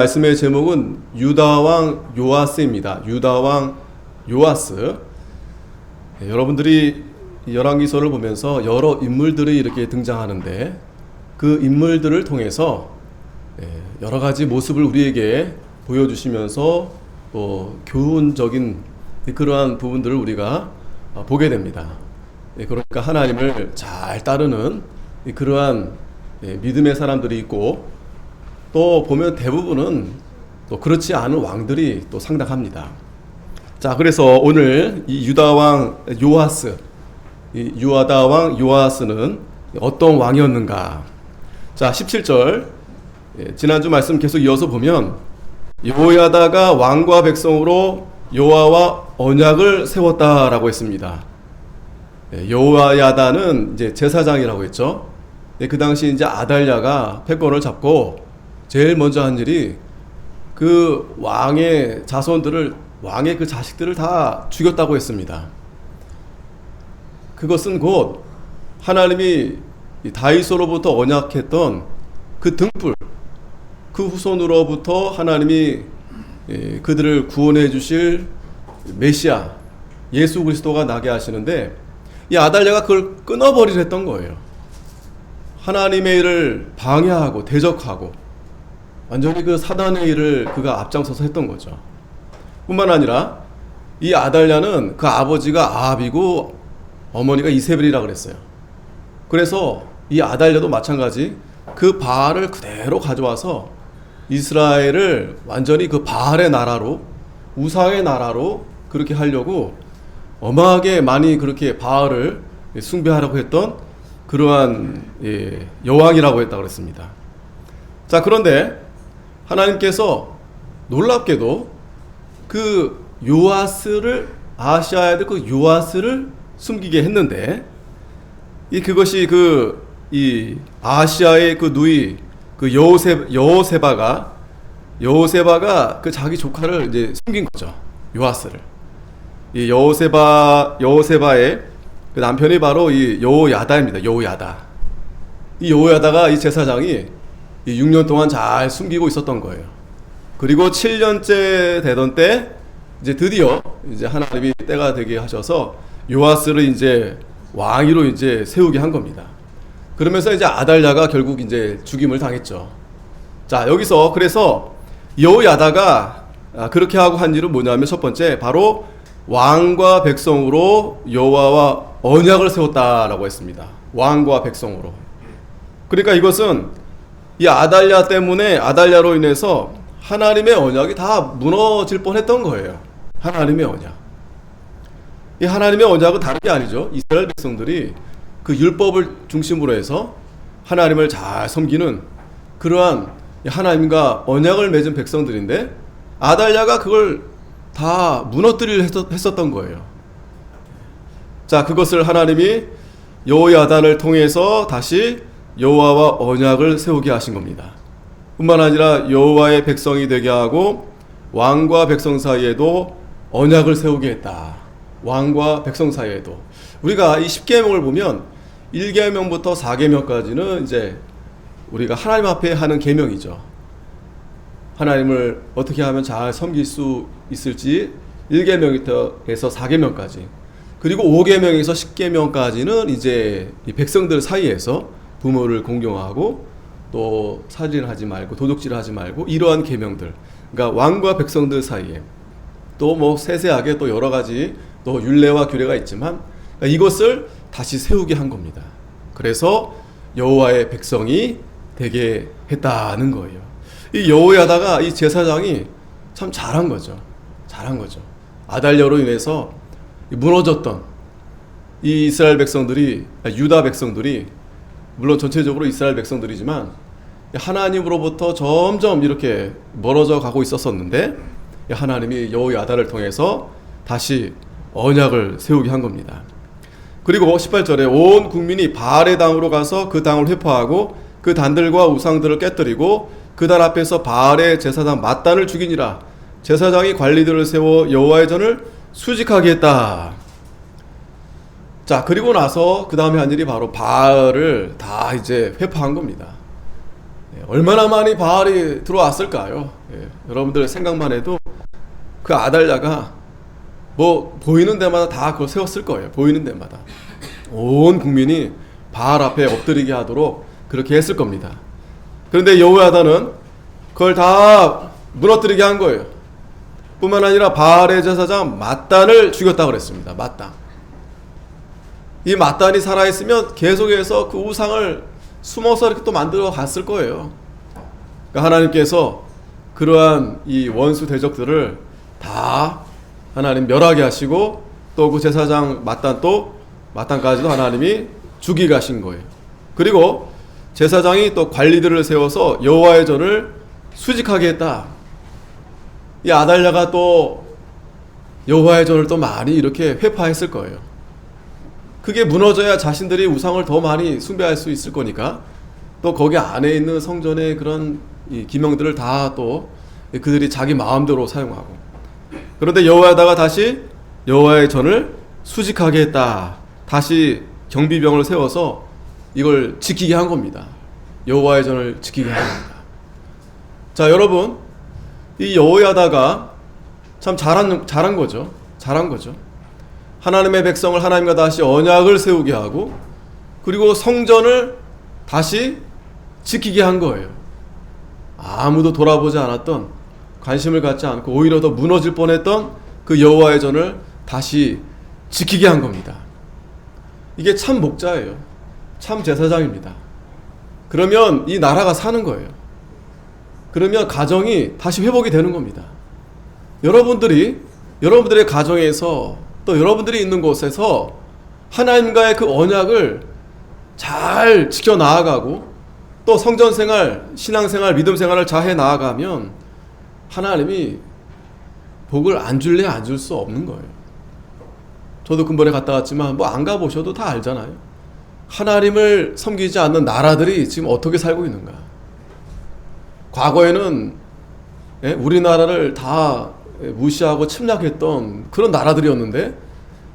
말씀의 제목은 유다왕 요아스입니다. 유다왕 요아스. 여러분들이 열왕기서를 보면서 여러 인물들이 이렇게 등장하는데 그 인물들을 통해서 여러 가지 모습을 우리에게 보여주시면서 또 교훈적인 그러한 부분들을 우리가 보게 됩니다. 그러니까 하나님을 잘 따르는 그러한 믿음의 사람들이 있고, 또 보면 대부분은 또 그렇지 않은 왕들이 또 상당합니다. 자, 그래서 오늘 이 유다왕 요아스, 이 유다왕 요아스는 어떤 왕이었는가? 자, 17절, 지난주 말씀 계속 이어서 보면 여호야다가 왕과 백성으로 여호와와 언약을 세웠다라고 했습니다. 여호야다는 이제 제사장이라고 했죠. 그 당시 이제 아달랴가 패권을 잡고 제일 먼저 한 일이 그 왕의 자손들을, 왕의 그 자식들을 다 죽였다고 했습니다. 그것은 곧 하나님이 다윗으로부터 언약했던 그 등불, 그 후손으로부터 하나님이 그들을 구원해 주실 메시아 예수 그리스도가 나게 하시는데, 이 아달랴가 그걸 끊어버리려 했던 거예요. 하나님의 일을 방해하고 대적하고 완전히 그 사단의 일을 그가 앞장서서 했던 거죠. 뿐만 아니라 이 아달랴는 그 아버지가 아합이고 어머니가 이세벨이라 그랬어요. 그래서 이 아달랴도 마찬가지 그 바알을 그대로 가져와서 이스라엘을 완전히 그 바알의 나라로, 우상의 나라로 그렇게 하려고 어마하게 많이 그렇게 바알을 숭배하라고 했던 그러한 여왕이라고 했다고 그랬습니다. 자, 그런데 하나님께서 놀랍게도 그 요아스를, 아시아의 그 요아스를 숨기게 했는데, 그것이 이 아시아의 그 누이 그 여호세바가 그 자기 조카를 이제 숨긴 거죠. 요아스를. 이 여호세바의 그 남편이 바로 이 여호야다입니다. 여호야다. 이 여호야다가 이 제사장이 6년 동안 잘 숨기고 있었던 거예요. 그리고 7년째 되던 때 이제 드디어 이제 하나님이 때가 되게 하셔서 요아스를 이제 왕위로 이제 세우게 한 겁니다. 그러면서 이제 아달랴가 결국 이제 죽임을 당했죠. 자, 여기서 그래서 여호야다가 그렇게 하고 한 일은 뭐냐면, 첫 번째 바로 왕과 백성으로 여호와와 언약을 세웠다라고 했습니다. 왕과 백성으로. 그러니까 이것은 이 아달랴 때문에, 아달랴로 인해서 하나님의 언약이 다 무너질 뻔했던 거예요. 하나님의 언약. 이 하나님의 언약은 다른 게 아니죠. 이스라엘 백성들이 그 율법을 중심으로 해서 하나님을 잘 섬기는 그러한 하나님과 언약을 맺은 백성들인데, 아달랴가 그걸 다 무너뜨리려 했었던 거예요. 자, 그것을 하나님이 여호야다를 통해서 다시 여호와와 언약을 세우게 하신 겁니다. 뿐만 아니라 여호와의 백성이 되게 하고 왕과 백성 사이에도 언약을 세우게 했다. 왕과 백성 사이에도. 우리가 이 10계명을 보면 1계명부터 4계명까지는 이제 우리가 하나님 앞에 하는 계명이죠. 하나님을 어떻게 하면 잘 섬길 수 있을지 1계명부터 해서 4계명까지, 그리고 5계명에서 10계명까지는 이제 이 백성들 사이에서 부모를 공경하고 또 살인하지 말고 도둑질하지 말고 이러한 계명들, 그러니까 왕과 백성들 사이에 또 뭐 세세하게 또 여러 가지 또 율례와 규례가 있지만 이것을 다시 세우게 한 겁니다. 그래서 여호와의 백성이 되게 했다는 거예요. 이 여호야다가, 이 제사장이 참 잘한 거죠. 잘한 거죠. 아달랴로 인해서 무너졌던 이 이스라엘 백성들이, 유다 백성들이, 물론 전체적으로 이스라엘 백성들이지만 하나님으로부터 점점 이렇게 멀어져 가고 있었었는데, 하나님이 여호야다를 통해서 다시 언약을 세우게 한 겁니다. 그리고 18절에 온 국민이 바알의 당으로 가서 그 당을 회포하고 그 단들과 우상들을 깨뜨리고 그 단 앞에서 바알의 제사장 맏단을 죽이니라. 제사장이 관리들을 세워 여호와의 전을 수직하게 했다. 자, 그리고 나서 그 다음에 한 일이 바로 바알을 다 이제 회파한 겁니다. 얼마나 많이 바알이 들어왔을까요? 여러분들 생각만 해도 그 아달랴가 뭐 보이는 데마다 다 그걸 세웠을 거예요. 보이는 데마다 온 국민이 바알 앞에 엎드리게 하도록 그렇게 했을 겁니다. 그런데 여호야다는 그걸 다 무너뜨리게 한 거예요. 뿐만 아니라 바알의 제사장 맏단을 죽였다고 그랬습니다. 맏단. 이 맏단이 살아있으면 계속해서 그 우상을 숨어서 이렇게 또 만들어 갔을 거예요. 그러니까 하나님께서 그러한 이 원수 대적들을 다 하나님 멸하게 하시고 또 그 제사장 맏단까지도 하나님이 죽이게 하신 거예요. 그리고 제사장이 또 관리들을 세워서 여호와의 전을 수직하게 했다. 이 아달랴가 또 여호와의 전을 또 많이 이렇게 회파했을 거예요. 그게 무너져야 자신들이 우상을 더 많이 숭배할 수 있을 거니까 또 거기 안에 있는 성전의 그런 이 기명들을 다 또 그들이 자기 마음대로 사용하고, 그런데 여호야다가 다시 여호와의 전을 수직하게 했다. 다시 경비병을 세워서 이걸 지키게 한 겁니다. 여호와의 전을 지키게 한 겁니다. 자, 여러분, 이 여호야다가 참 잘한 거죠. 잘한 거죠. 하나님의 백성을 하나님과 다시 언약을 세우게 하고 그리고 성전을 다시 지키게 한 거예요. 아무도 돌아보지 않았던, 관심을 갖지 않고 오히려 더 무너질 뻔했던 그 여호와의 전을 다시 지키게 한 겁니다. 이게 참 목자예요. 참 제사장입니다. 그러면 이 나라가 사는 거예요. 그러면 가정이 다시 회복이 되는 겁니다. 여러분들의 가정에서 또 여러분들이 있는 곳에서 하나님과의 그 언약을 잘 지켜 나아가고 또 성전생활, 신앙생활, 믿음생활을 잘 해 나아가면 하나님이 복을 안 줄래 안 줄 수 없는 거예요. 저도 근본에 갔다 왔지만 뭐 안 가보셔도 다 알잖아요. 하나님을 섬기지 않는 나라들이 지금 어떻게 살고 있는가. 과거에는 우리나라를 다 무시하고 침략했던 그런 나라들이었는데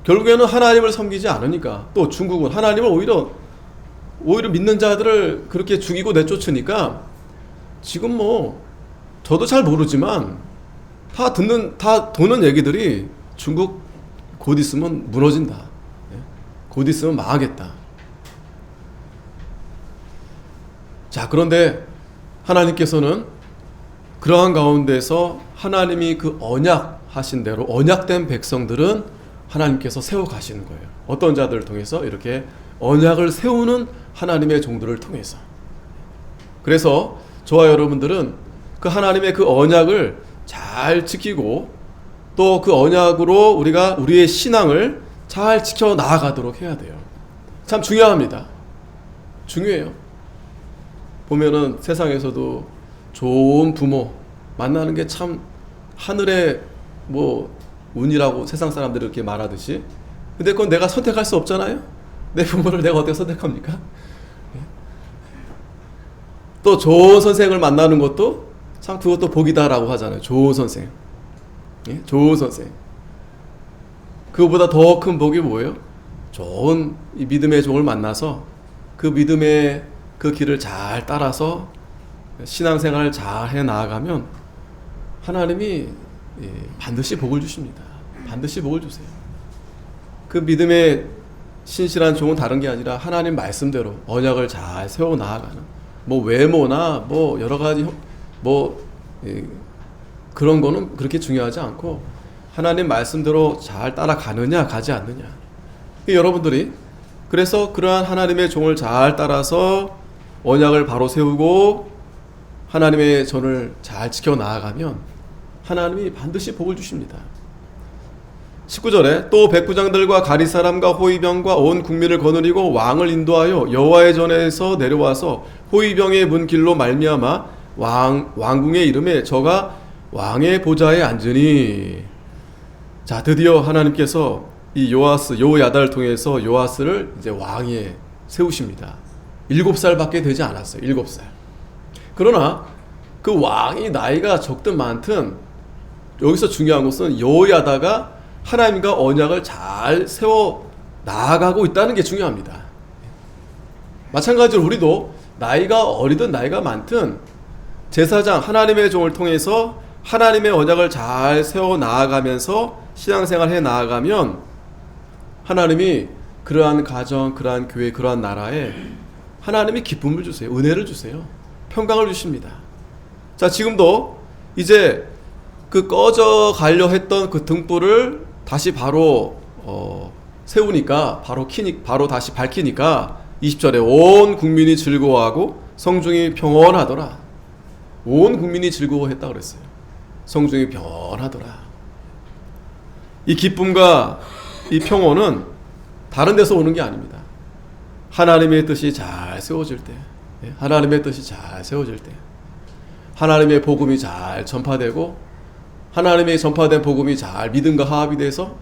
결국에는 하나님을 섬기지 않으니까, 또 중국은 하나님을 오히려 믿는 자들을 그렇게 죽이고 내쫓으니까 지금 뭐 저도 잘 모르지만 다 도는 얘기들이 중국 곧 있으면 무너진다. 곧 있으면 망하겠다. 자, 그런데 하나님께서는 그러한 가운데서 하나님이 그 언약하신 대로 언약된 백성들은 하나님께서 세워가시는 거예요. 어떤 자들을 통해서? 이렇게 언약을 세우는 하나님의 종들을 통해서. 그래서 저와 여러분들은 그 하나님의 그 언약을 잘 지키고 또 그 언약으로 우리가 우리의 신앙을 잘 지켜 나아가도록 해야 돼요. 참 중요합니다. 중요해요. 보면은 세상에서도 좋은 부모 만나는 게 참 하늘의 뭐 운이라고 세상 사람들이 이렇게 말하듯이, 근데 그건 내가 선택할 수 없잖아요. 내 부모를 내가 어떻게 선택합니까? 또 좋은 선생을 만나는 것도 참 그것도 복이다라고 하잖아요. 좋은 선생. 좋은 선생. 그거보다 더 큰 복이 뭐예요? 좋은 이 믿음의 종을 만나서 그 믿음의 그 길을 잘 따라서 신앙생활을 잘 해 나아가면 하나님이 반드시 복을 주십니다. 반드시 복을 주세요. 그 믿음의 신실한 종은 다른 게 아니라 하나님 말씀대로 언약을 잘 세워 나아가는, 뭐 외모나 뭐 여러 가지 그런 거는 그렇게 중요하지 않고 하나님 말씀대로 잘 따라가느냐 가지 않느냐. 여러분들이 그래서 그러한 하나님의 종을 잘 따라서 언약을 바로 세우고 하나님의 전을 잘 지켜 나아가면 하나님이 반드시 복을 주십니다. 19절에 또 백부장들과 가리 사람과 호위병과 온 국민을 거느리고 왕을 인도하여 여호와의 전에서 내려와서 호위병의 문 길로 말미암아 왕궁의 이름에 저가 왕의 보좌에 앉으니. 자, 드디어 하나님께서 이 여호야다를 통해서 요아스를 이제 왕에 세우십니다. 7살밖에 되지 않았어요. 7살. 그러나 그 왕이 나이가 적든 많든 여기서 중요한 것은 여호야다가 하나님과 언약을 잘 세워 나아가고 있다는 게 중요합니다. 마찬가지로 우리도 나이가 어리든 나이가 많든 제사장 하나님의 종을 통해서 하나님의 언약을 잘 세워 나아가면서 신앙생활 해 나아가면 하나님이 그러한 가정, 그러한 교회, 그러한 나라에 하나님이 기쁨을 주세요. 은혜를 주세요. 평강을 주십니다. 자, 지금도 이제 그 꺼져 가려 했던 그 등불을 다시 바로 세우니까 바로 다시 밝히니까 20절에 온 국민이 즐거워하고 성중이 평온하더라. 온 국민이 즐거워했다 그랬어요. 성중이 평온하더라. 이 기쁨과 이 평온은 다른 데서 오는 게 아닙니다. 하나님의 뜻이 잘 세워질 때, 하나님의 뜻이 잘 세워질 때, 하나님의 복음이 잘 전파되고 하나님의 전파된 복음이 잘 믿음과 화합이 돼서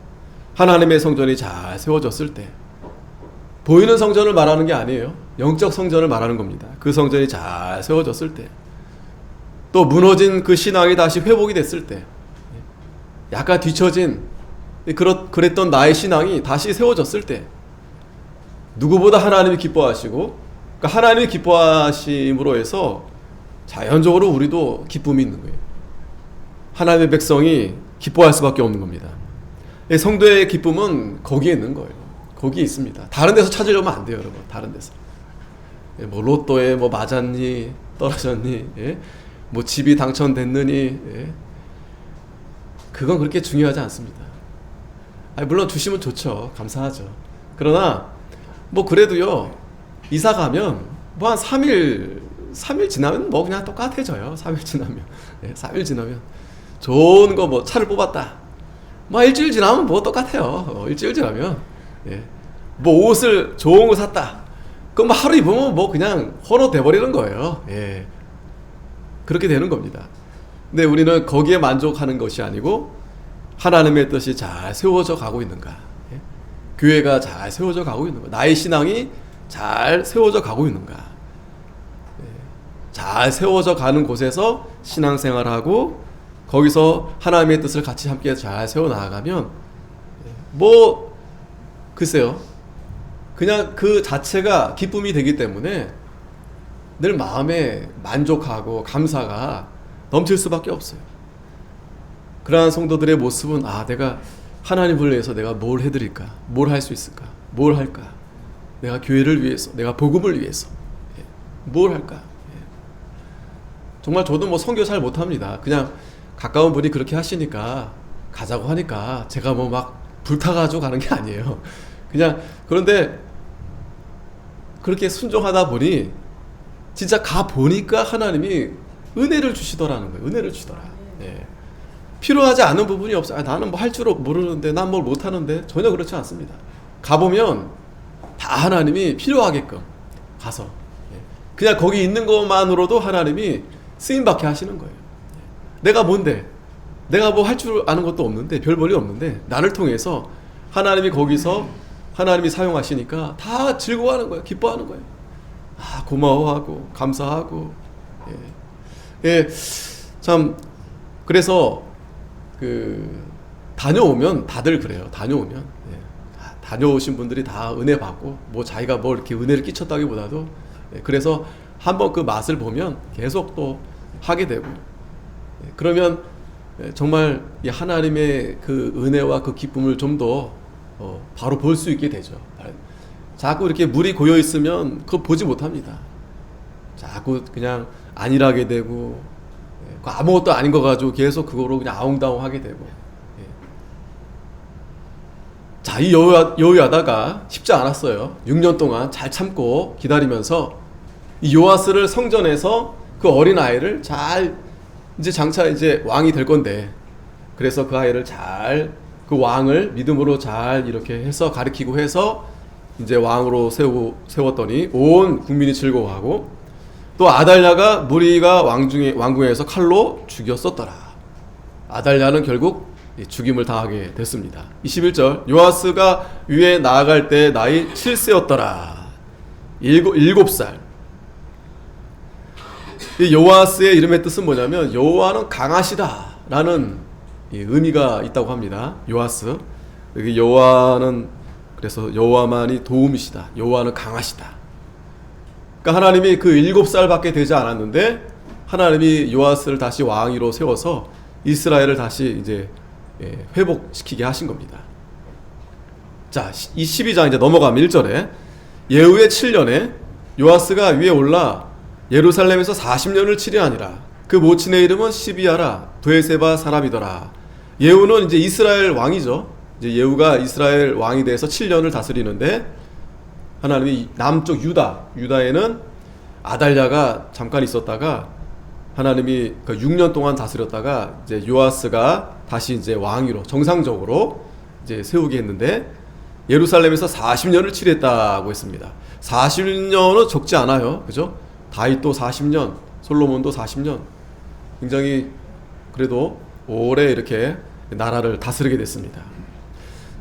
하나님의 성전이 잘 세워졌을 때, 보이는 성전을 말하는 게 아니에요. 영적 성전을 말하는 겁니다. 그 성전이 잘 세워졌을 때, 또 무너진 그 신앙이 다시 회복이 됐을 때, 약간 뒤처진 그랬던 나의 신앙이 다시 세워졌을 때, 누구보다 하나님이 기뻐하시고, 그러니까 하나님이 기뻐하심으로 해서 자연적으로 우리도 기쁨이 있는 거예요. 하나님의 백성이 기뻐할 수밖에 없는 겁니다. 성도의 기쁨은 거기에 있는 거예요. 거기에 있습니다. 다른 데서 찾으려면 안 돼요, 여러분. 다른 데서. 뭐 로또에 뭐 맞았니, 떨어졌니, 뭐 집이 당첨됐느니, 그건 그렇게 중요하지 않습니다. 물론 주시면 좋죠. 감사하죠. 그러나 뭐 그래도요, 이사 가면 뭐 한 3일 지나면 뭐 그냥 똑같아져요. 3일 지나면. 3일 지나면 좋은 거 뭐 차를 뽑았다. 뭐 일주일 지나면 뭐 똑같아요. 일주일 지나면. 뭐 옷을 좋은 거 샀다. 그럼 뭐 하루 입으면 뭐 그냥 헌옷 돼버리는 거예요. 그렇게 되는 겁니다. 근데 우리는 거기에 만족하는 것이 아니고 하나님의 뜻이 잘 세워져 가고 있는가, 교회가 잘 세워져 가고 있는가, 나의 신앙이 잘 세워져 가고 있는가, 잘 세워져 가는 곳에서 신앙생활하고 거기서 하나님의 뜻을 같이 함께 잘 세워 나가면 뭐 글쎄요, 그냥 그 자체가 기쁨이 되기 때문에 늘 마음에 만족하고 감사가 넘칠 수밖에 없어요. 그러한 성도들의 모습은 내가 하나님을 위해서 내가 뭘 해드릴까, 뭘 할 수 있을까, 뭘 할까, 내가 교회를 위해서, 내가 복음을 위해서 뭘 할까. 정말 저도 뭐 선교 잘 못합니다. 그냥 가까운 분이 그렇게 하시니까 가자고 하니까 제가 뭐 막 불타가지고 가는 게 아니에요. 그냥 그런데 그렇게 순종하다 보니 진짜 가 보니까 하나님이 은혜를 주시더라는 거예요. 은혜를 주시더라. 필요하지 않은 부분이 없어요. 나는 뭐 할 줄 모르는데, 난 뭘 못하는데, 전혀 그렇지 않습니다. 가보면 다 하나님이 필요하게끔 가서 그냥 거기 있는 것만으로도 하나님이 쓰임받게 하시는 거예요. 내가 뭔데, 내가 뭐 할 줄 아는 것도 없는데, 별 볼일 없는데 나를 통해서 하나님이 거기서 하나님이 사용하시니까 다 즐거워하는 거예요. 기뻐하는 거예요. 고마워하고 감사하고. 참 그래서 다녀오면 다들 그래요. 다녀오신 분들이 다 은혜 받고, 뭐 자기가 뭐 이렇게 은혜를 끼쳤다기보다도, 그래서 한번 그 맛을 보면 계속 또 하게 되고, 그러면 정말 이 하나님의 그 은혜와 그 기쁨을 좀 더 바로 볼 수 있게 되죠. 자꾸 이렇게 물이 고여 있으면 그거 보지 못합니다. 자꾸 그냥 안일하게 되고, 아무것도 아닌 거 가지고 계속 그거로 그냥 아웅다웅 하게 되고. 자, 이 여유하다가 쉽지 않았어요. 6년 동안 잘 참고 기다리면서 이 요아스를 성전에서 그 어린 아이를 잘, 이제 장차 이제 왕이 될 건데, 그래서 그 아이를 잘, 그 왕을 믿음으로 잘 이렇게 해서 가르치고 해서 이제 왕으로 세웠더니 온 국민이 즐거워하고, 또 아달랴가 무리가 왕궁에서 칼로 죽였었더라. 아달랴는 결국 죽임을 당하게 됐습니다. 21절, 요아스가 위에 나아갈 때 나이 7세였더라. 7살. 이 요아스의 이름의 뜻은 뭐냐면, 여호와는 강하시다 라는 의미가 있다고 합니다. 요아스. 여기 여호와는, 그래서 여호와만이 도움이시다, 여호와는 강하시다. 그러니까 하나님이 그 7살밖에 되지 않았는데 하나님이 요아스를 다시 왕위로 세워서 이스라엘을 다시 이제 회복시키게 하신 겁니다. 자, 이 12장 이제 넘어가면 1절에 예후의 7년에 요아스가 위에 올라 예루살렘에서 40년을 치려하니라. 그 모친의 이름은 시비아라 브에세바 사람이더라. 예후는 이제 이스라엘 왕이죠. 이제 예후가 이스라엘 왕이 돼서 7년을 다스리는데 하나님이 남쪽 유다에는 아달랴가 잠깐 있었다가 하나님이 그 6년 동안 다스렸다가 이제 요아스가 다시 이제 왕위로 정상적으로 이제 세우게 했는데 예루살렘에서 40년을 치르했다고 했습니다. 40년은 적지 않아요. 그죠? 다윗도 40년, 솔로몬도 40년. 굉장히 그래도 오래 이렇게 나라를 다스리게 됐습니다.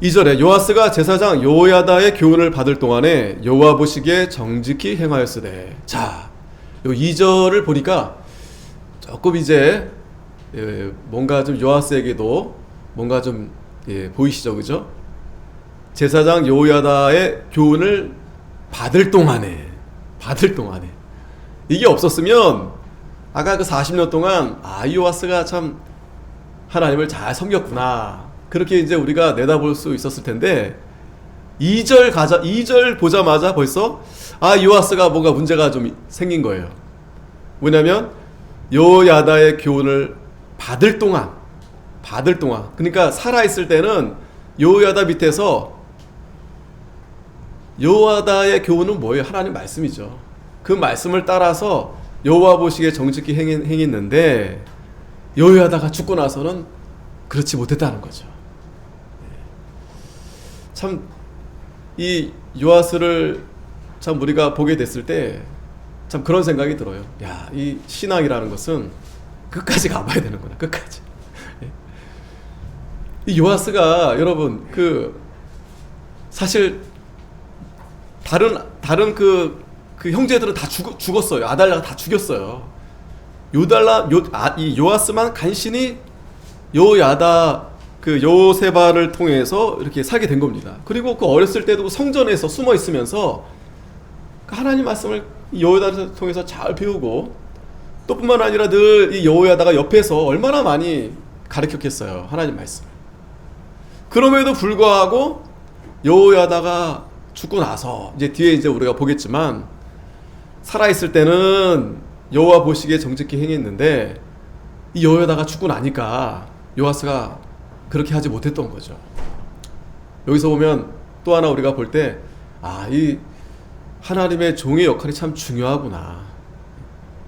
2절에 요아스가 제사장 요야다의 교훈을 받을 동안에 여호와 보시기에 정직히 행하였으되. 자, 요 2절을 보니까 조금 이제 뭔가 좀 요아스에게도 뭔가 좀 보이시죠, 그죠? 제사장 요야다의 교훈을 받을 동안에 이게 없었으면 아까 그 40년 동안 요아스가 참 하나님을 잘 섬겼구나, 그렇게 이제 우리가 내다볼 수 있었을 텐데 2절 보자마자 벌써 요아스가 뭔가 문제가 좀 생긴 거예요. 왜냐면 요야다의 교훈을 받을 동안 그러니까 살아있을 때는 요야다 밑에서 요야다의 교훈은 뭐예요? 하나님 말씀이죠. 그 말씀을 따라서 여호와 보시기에 정직히 행했는데 요야다가 죽고 나서는 그렇지 못했다는 거죠. 참 이 요아스를 참 우리가 보게 됐을 때 참 그런 생각이 들어요. 야, 이 신앙이라는 것은 끝까지 가봐야 되는구나. 끝까지. 이 요아스가 여러분 사실 다른 그 형제들은 다 죽었어요. 아달랴가 다 죽였어요. 이 요아스만 간신히 요야다 요세바를 통해서 이렇게 살게 된 겁니다. 그리고 그 어렸을 때도 성전에서 숨어 있으면서 하나님 말씀을 여호야다를 통해서 잘 배우고, 또 뿐만 아니라 늘 이 여호야다가 옆에서 얼마나 많이 가르쳤겠어요, 하나님 말씀. 그럼에도 불구하고 여호야다가 죽고 나서 이제 뒤에 이제 우리가 보겠지만 살아있을 때는 여호와 보시기에 정직히 행했는데 이 여호야다가 죽고 나니까 요아스가 그렇게 하지 못했던 거죠. 여기서 보면 또 하나 우리가 볼 때 이 하나님의 종의 역할이 참 중요하구나.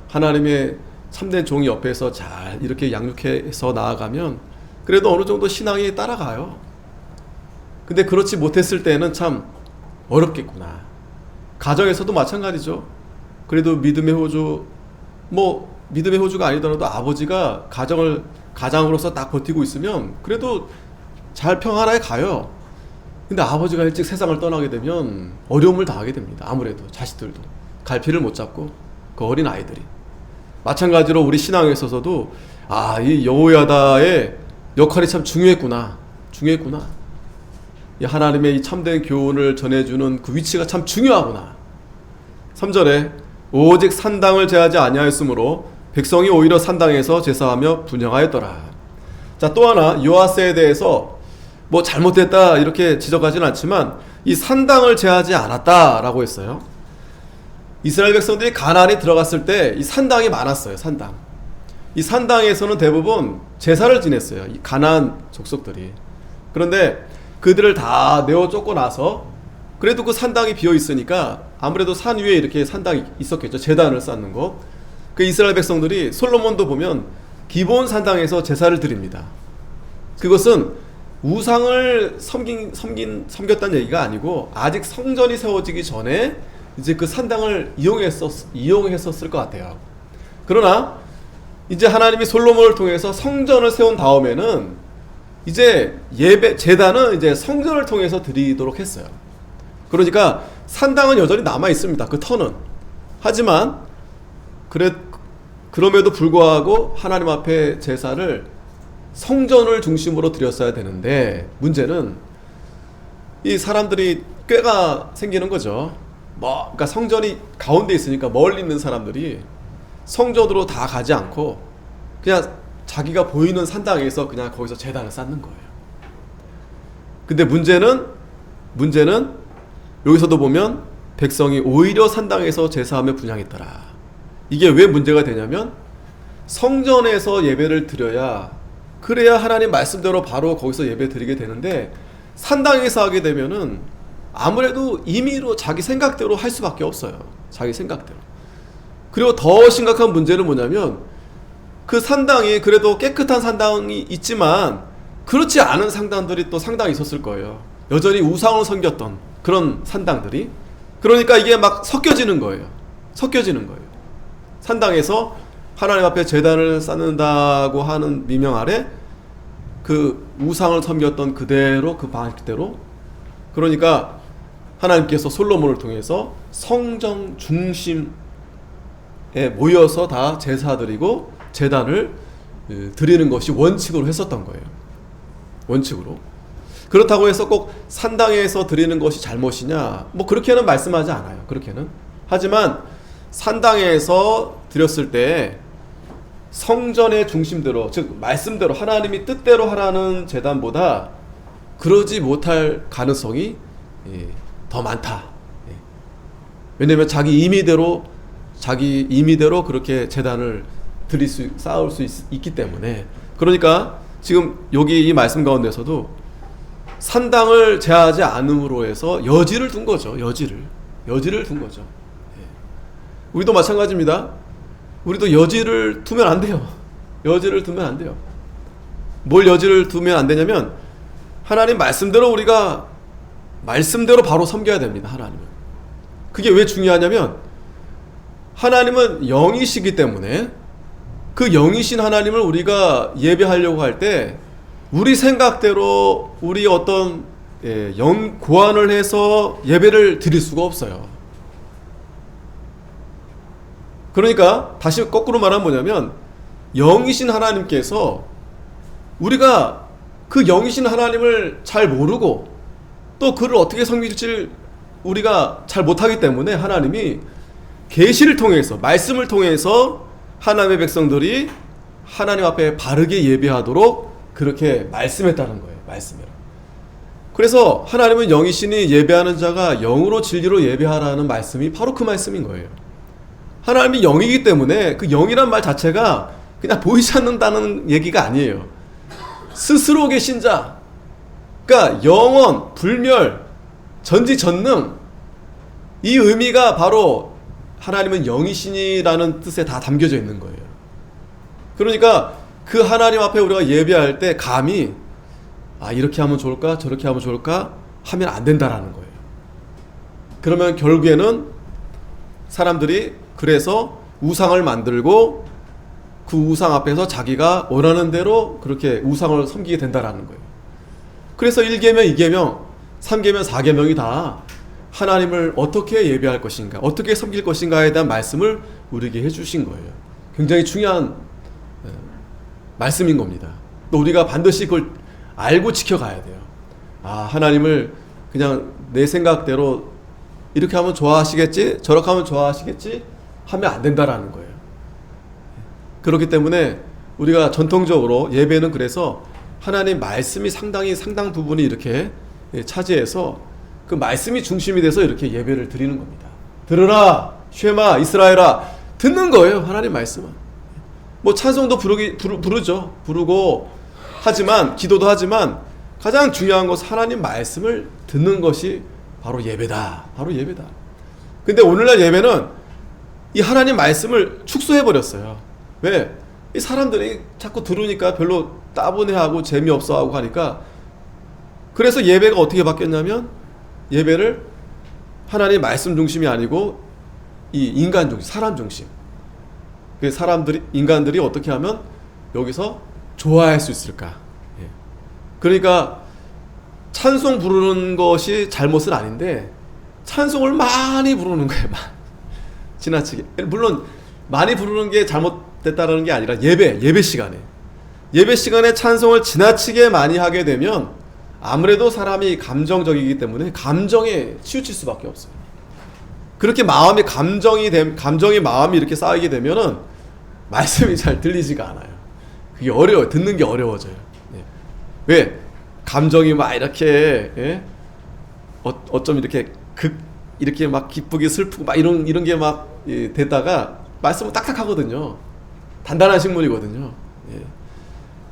하나님의 참된 종이 옆에서 잘 이렇게 양육해서 나아가면 그래도 어느 정도 신앙이 따라가요. 근데 그렇지 못했을 때는 참 어렵겠구나. 가정에서도 마찬가지죠. 그래도 믿음의 호주, 믿음의 호주가 아니더라도 아버지가 가장으로서 딱 버티고 있으면 그래도 잘 평안하게 가요. 근데 아버지가 일찍 세상을 떠나게 되면 어려움을 당하게 됩니다. 아무래도 자식들도 갈피를 못 잡고, 그 어린 아이들이. 마찬가지로 우리 신앙에 있어서도 이 여호야다의 역할이 참 중요했구나. 이 하나님의 이 참된 교훈을 전해주는 그 위치가 참 중요하구나. 3절에 오직 산당을 제하지 아니하였으므로 백성이 오히려 산당에서 제사하며 분향하였더라. 자, 또 하나 요아스에 대해서 잘못됐다 이렇게 지적하지는 않지만 이 산당을 제하지 않았다라고 했어요. 이스라엘 백성들이 가나안에 들어갔을 때 이 산당이 많았어요. 이 산당에서는 대부분 제사를 지냈어요, 이 가나안 족속들이. 그런데 그들을 다 내어 쫓고 나서 그래도 그 산당이 비어 있으니까 아무래도 산 위에 이렇게 산당이 있었겠죠. 제단을 쌓는 것. 그 이스라엘 백성들이 솔로몬도 보면 기본 산당에서 제사를 드립니다. 그것은 우상을 섬겼다는 얘기가 아니고 아직 성전이 세워지기 전에 이제 그 산당을 이용했었을 것 같아요. 그러나 이제 하나님이 솔로몬을 통해서 성전을 세운 다음에는 이제 제단은 이제 성전을 통해서 드리도록 했어요. 그러니까 산당은 여전히 남아 있습니다. 그 터는. 하지만 그럼에도 불구하고 하나님 앞에 제사를 성전을 중심으로 드렸어야 되는데 문제는 이 사람들이 꾀가 생기는 거죠. 그러니까 성전이 가운데 있으니까 멀리 있는 사람들이 성전으로 다 가지 않고 그냥 자기가 보이는 산당에서 그냥 거기서 제단을 쌓는 거예요. 근데 문제는 여기서도 보면 백성이 오히려 산당에서 제사하며 분향했더라. 이게 왜 문제가 되냐면 성전에서 예배를 드려야 그래야 하나님 말씀대로 바로 거기서 예배 드리게 되는데 산당에서 하게 되면은 아무래도 임의로 자기 생각대로 할 수밖에 없어요. 자기 생각대로. 그리고 더 심각한 문제는 뭐냐면 그 산당이 그래도 깨끗한 산당이 있지만 그렇지 않은 산당들이 또 상당히 있었을 거예요. 여전히 우상을 섬겼던 그런 산당들이. 그러니까 이게 막 섞여지는 거예요. 산당에서 하나님 앞에 제단을 쌓는다고 하는 미명 아래 그 우상을 섬겼던 그대로 그 방식대로. 그러니까 하나님께서 솔로몬을 통해서 성전 중심에 모여서 다 제사드리고 제단을 드리는 것이 원칙으로 했었던 거예요. 원칙으로. 그렇다고 해서 꼭 산당에서 드리는 것이 잘못이냐? 그렇게는 말씀하지 않아요. 그렇게는. 하지만 산당에서 드렸을 때 성전의 중심대로, 즉 말씀대로 하나님이 뜻대로 하라는 제단보다 그러지 못할 가능성이 더 많다. 왜냐하면 자기 임의대로 그렇게 제단을 쌓을 수 있기 때문에. 그러니까 지금 여기 이 말씀 가운데서도 산당을 제하지 않음으로 해서 여지를 둔 거죠. 여지를 둔 거죠. 우리도 마찬가지입니다. 우리도 여지를 두면 안 돼요. 뭘 여지를 두면 안 되냐면 하나님 말씀대로 우리가 말씀대로 바로 섬겨야 됩니다. 하나님은. 그게 왜 중요하냐면 하나님은 영이시기 때문에 그 영이신 하나님을 우리가 예배하려고 할 때 우리 생각대로 우리 어떤 영 고안을 해서 예배를 드릴 수가 없어요. 그러니까 다시 거꾸로 말하면 뭐냐면 영이신 하나님께서 우리가 그 영이신 하나님을 잘 모르고 또 그를 어떻게 섬길지 우리가 잘 못하기 때문에 하나님이 계시를 통해서 말씀을 통해서 하나님의 백성들이 하나님 앞에 바르게 예배하도록 그렇게 말씀했다는 거예요. 말씀이라. 그래서 하나님은 영이시니 예배하는 자가 영으로 진리로 예배하라는 말씀이 바로 그 말씀인 거예요. 하나님이 영이기 때문에 그 영이란 말 자체가 그냥 보이지 않는다는 얘기가 아니에요. 스스로 계신 자, 그러니까 영원, 불멸, 전지전능, 이 의미가 바로 하나님은 영이시니라는 뜻에 다 담겨져 있는 거예요. 그러니까 그 하나님 앞에 우리가 예배할 때 감히 이렇게 하면 좋을까 저렇게 하면 좋을까 하면 안 된다라는 거예요. 그러면 결국에는 사람들이 그래서 우상을 만들고 그 우상 앞에서 자기가 원하는 대로 그렇게 우상을 섬기게 된다라는 거예요. 그래서 1계명, 2계명, 3계명, 4계명이 다 하나님을 어떻게 예배할 것인가, 어떻게 섬길 것인가에 대한 말씀을 우리에게 해주신 거예요. 굉장히 중요한 말씀인 겁니다. 또 우리가 반드시 그걸 알고 지켜가야 돼요. 하나님을 그냥 내 생각대로 이렇게 하면 좋아하시겠지, 저렇게 하면 좋아하시겠지 하면 안 된다라는 거예요. 그렇기 때문에 우리가 전통적으로 예배는 그래서 하나님 말씀이 상당 부분이 이렇게 차지해서 그 말씀이 중심이 돼서 이렇게 예배를 드리는 겁니다. 들으라 쉐마 이스라엘아, 듣는 거예요. 하나님 말씀은. 찬송도 부르죠. 부르고 하지만, 기도도 하지만 가장 중요한 것은 하나님 말씀을 듣는 것이 바로 예배다. 근데 오늘날 예배는 이 하나님 말씀을 축소해버렸어요. 왜? 이 사람들이 자꾸 들으니까 별로 따분해하고 재미없어하고 하니까, 그래서 예배가 어떻게 바뀌었냐면 예배를 하나님 말씀 중심이 아니고 이 인간 중심, 사람 중심. 인간들이 어떻게 하면 여기서 좋아할 수 있을까? 그러니까 찬송 부르는 것이 잘못은 아닌데 찬송을 많이 부르는 거예요. 지나치게. 물론 많이 부르는 게 잘못됐다는 게 아니라 예배 시간에 찬송을 지나치게 많이 하게 되면 아무래도 사람이 감정적이기 때문에 감정에 치우칠 수밖에 없어요. 그렇게 감정이 마음이 이렇게 쌓이게 되면은 말씀이 잘 들리지가 않아요. 그게 어려워요. 듣는 게 어려워져요. 예. 왜? 감정이 막 이렇게, 예? 어쩜 이렇게 이렇게 막 기쁘게 슬프고 막 이런 게 막 되다가 말씀은 딱딱하거든요. 단단한 식물이거든요. 예.